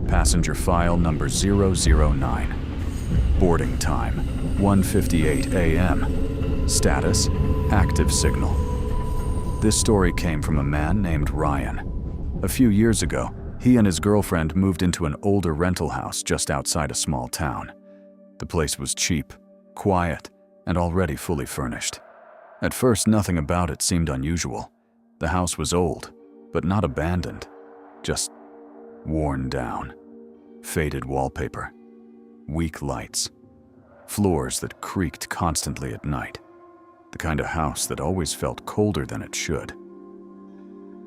Passenger file number 009. Boarding time, 1:58 a.m. Status, active signal. This story came from a man named Ryan. A few years ago, he and his girlfriend moved into an older rental house just outside a small town. The place was cheap, quiet, and already fully furnished. At first, nothing about it seemed unusual. The house was old, but not abandoned, just worn down. Faded wallpaper, weak lights, floors that creaked constantly at night. The kind of house that always felt colder than it should.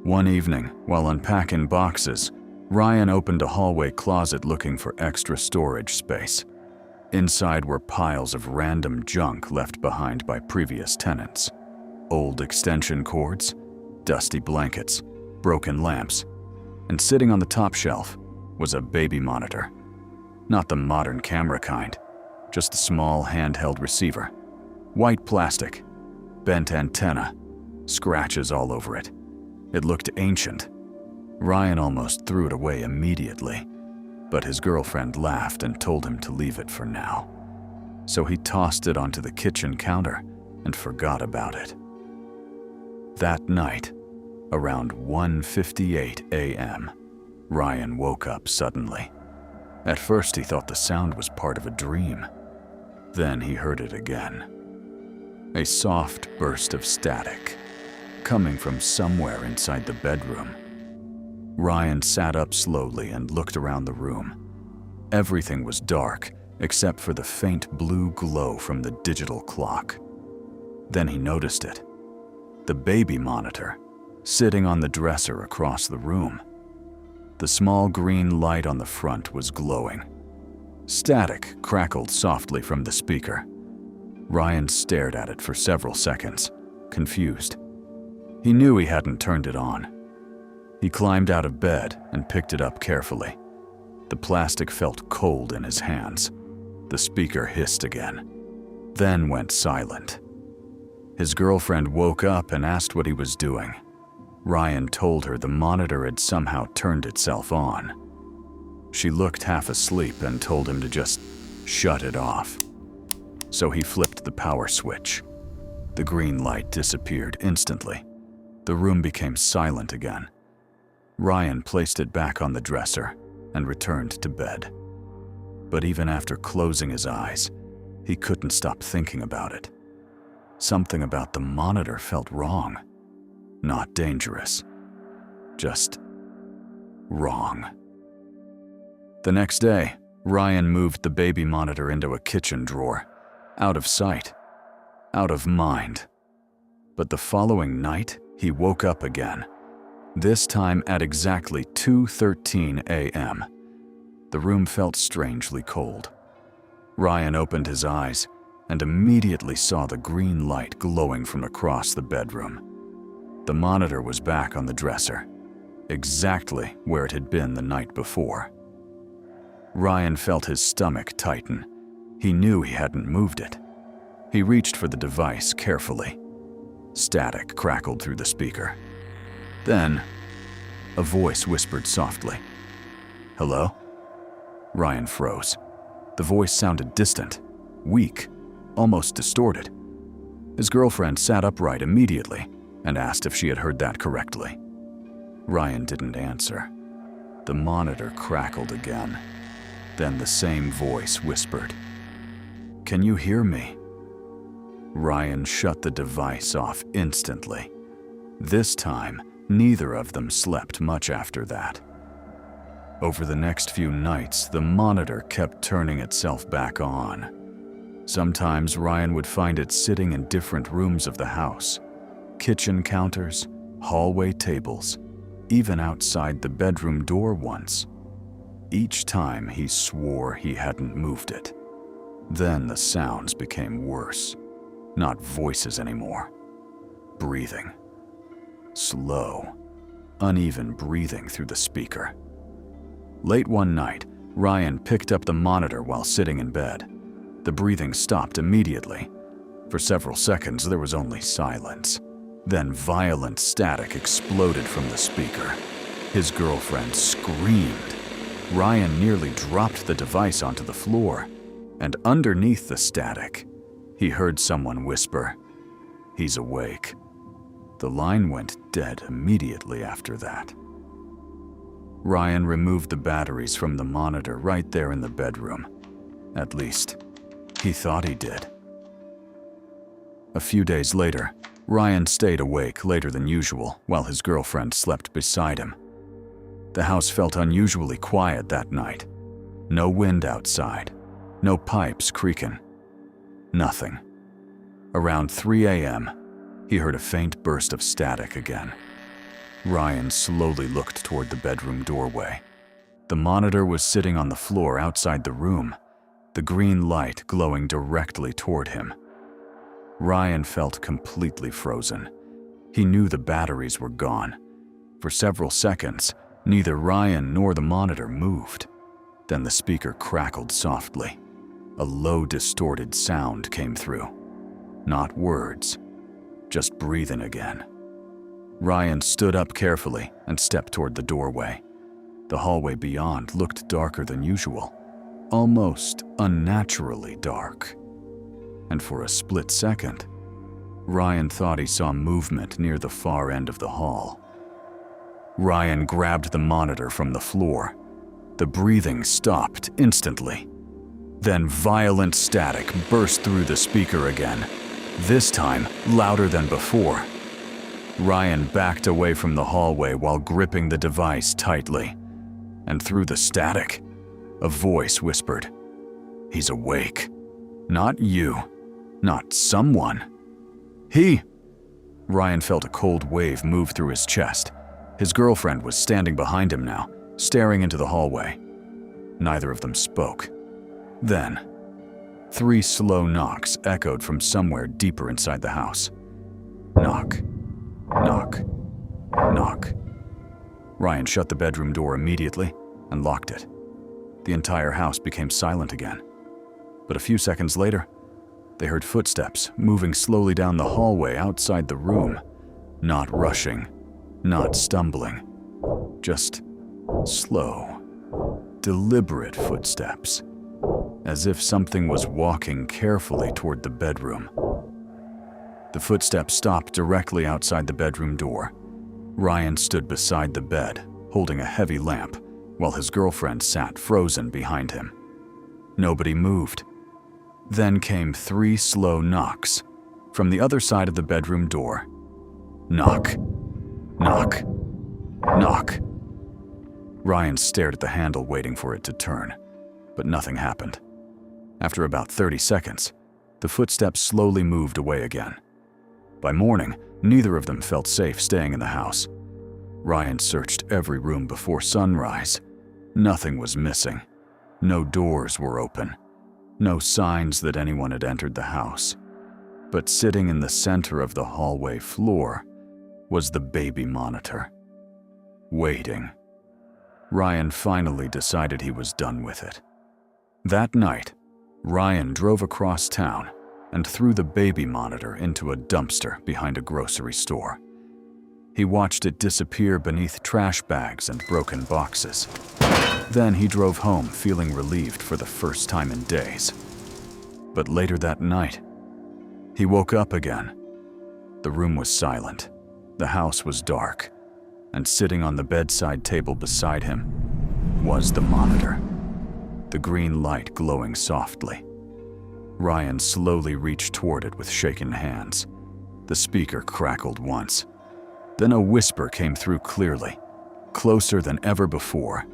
One evening, while unpacking boxes, Ryan opened a hallway closet looking for extra storage space. Inside were piles of random junk left behind by previous tenants. Old extension cords, dusty blankets, broken lamps, and sitting on the top shelf was a baby monitor. Not the modern camera kind, just a small handheld receiver. White plastic, bent antenna, scratches all over it. It looked ancient. Ryan almost threw it away immediately, but his girlfriend laughed and told him to leave it for now. So he tossed it onto the kitchen counter and forgot about it. That night, around 1:58 a.m., Ryan woke up suddenly. At first he thought the sound was part of a dream. Then he heard it again. A soft burst of static, coming from somewhere inside the bedroom. Ryan sat up slowly and looked around the room. Everything was dark, except for the faint blue glow from the digital clock. Then he noticed it. The baby monitor, sitting on the dresser across the room. The small green light on the front was glowing. Static crackled softly from the speaker. Ryan stared at it for several seconds, confused. He knew he hadn't turned it on. He climbed out of bed and picked it up carefully. The plastic felt cold in his hands. The speaker hissed again, then went silent. His girlfriend woke up and asked what he was doing. Ryan told her the monitor had somehow turned itself on. She looked half asleep and told him to just shut it off. So he flipped the power switch. The green light disappeared instantly. The room became silent again. Ryan placed it back on the dresser and returned to bed. But even after closing his eyes, he couldn't stop thinking about it. Something about the monitor felt wrong. Not dangerous. Just wrong. The next day, Ryan moved the baby monitor into a kitchen drawer. Out of sight. Out of mind. But the following night, he woke up again. This time at exactly 2:13 a.m. The room felt strangely cold. Ryan opened his eyes and immediately saw the green light glowing from across the bedroom. The monitor was back on the dresser, exactly where it had been the night before. Ryan felt his stomach tighten. He knew he hadn't moved it. He reached for the device carefully. Static crackled through the speaker. Then, a voice whispered softly, "Hello?" Ryan froze. The voice sounded distant, weak, almost distorted. His girlfriend sat upright immediately and asked if she had heard that correctly. Ryan didn't answer. The monitor crackled again. Then the same voice whispered, "Can you hear me?" Ryan shut the device off instantly. This time, neither of them slept much after that. Over the next few nights, the monitor kept turning itself back on. Sometimes Ryan would find it sitting in different rooms of the house, kitchen counters, hallway tables, even outside the bedroom door once. Each time he swore he hadn't moved it. Then the sounds became worse. Not voices anymore. Breathing. Slow, uneven breathing through the speaker. Late one night, Ryan picked up the monitor while sitting in bed. The breathing stopped immediately. For several seconds, there was only silence. Then violent static exploded from the speaker. His girlfriend screamed. Ryan nearly dropped the device onto the floor, and underneath the static, he heard someone whisper, "He's awake." The line went dead immediately after that. Ryan removed the batteries from the monitor right there in the bedroom. At least, he thought he did. A few days later, Ryan stayed awake later than usual while his girlfriend slept beside him. The house felt unusually quiet that night. No wind outside, no pipes creaking. Nothing. Around 3 a.m., he heard a faint burst of static again. Ryan slowly looked toward the bedroom doorway. The monitor was sitting on the floor outside the room, the green light glowing directly toward him. Ryan felt completely frozen. He knew the batteries were gone. For several seconds, neither Ryan nor the monitor moved. Then the speaker crackled softly. A low, distorted sound came through. Not words, just breathing again. Ryan stood up carefully and stepped toward the doorway. The hallway beyond looked darker than usual, almost unnaturally dark. And for a split second, Ryan thought he saw movement near the far end of the hall. Ryan grabbed the monitor from the floor. The breathing stopped instantly. Then violent static burst through the speaker again, this time louder than before. Ryan backed away from the hallway while gripping the device tightly. And through the static, a voice whispered, "He's awake. Not you. Not someone. He." Ryan felt a cold wave move through his chest. His girlfriend was standing behind him now, staring into the hallway. Neither of them spoke. Then, 3 slow knocks echoed from somewhere deeper inside the house. Knock, knock, knock. Ryan shut the bedroom door immediately and locked it. The entire house became silent again. But a few seconds later, they heard footsteps moving slowly down the hallway outside the room. Not rushing, not stumbling, just slow, deliberate footsteps, as if something was walking carefully toward the bedroom. The footsteps stopped directly outside the bedroom door. Ryan stood beside the bed, holding a heavy lamp, while his girlfriend sat frozen behind him. Nobody moved. Then came 3 slow knocks from the other side of the bedroom door. Knock, knock, knock. Ryan stared at the handle, waiting for it to turn, but nothing happened. After about 30 seconds, the footsteps slowly moved away again. By morning, neither of them felt safe staying in the house. Ryan searched every room before sunrise. Nothing was missing. No doors were open. No signs that anyone had entered the house. But sitting in the center of the hallway floor was the baby monitor. Waiting. Ryan finally decided he was done with it. That night, Ryan drove across town and threw the baby monitor into a dumpster behind a grocery store. He watched it disappear beneath trash bags and broken boxes. Then he drove home feeling relieved for the first time in days. But later that night, he woke up again. The room was silent, the house was dark, and sitting on the bedside table beside him was the monitor, the green light glowing softly. Ryan slowly reached toward it with shaken hands. The speaker crackled once. Then a whisper came through clearly, closer than ever before.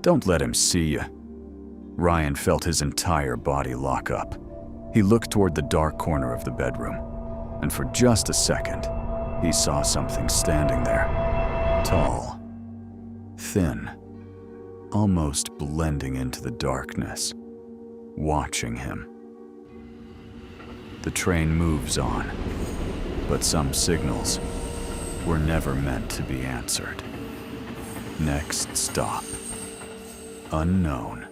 "Don't let him see you." Ryan felt his entire body lock up. He looked toward the dark corner of the bedroom, and for just a second, he saw something standing there. Tall, thin, almost blending into the darkness, watching him. The train moves on, but some signals were never meant to be answered. Next stop, unknown.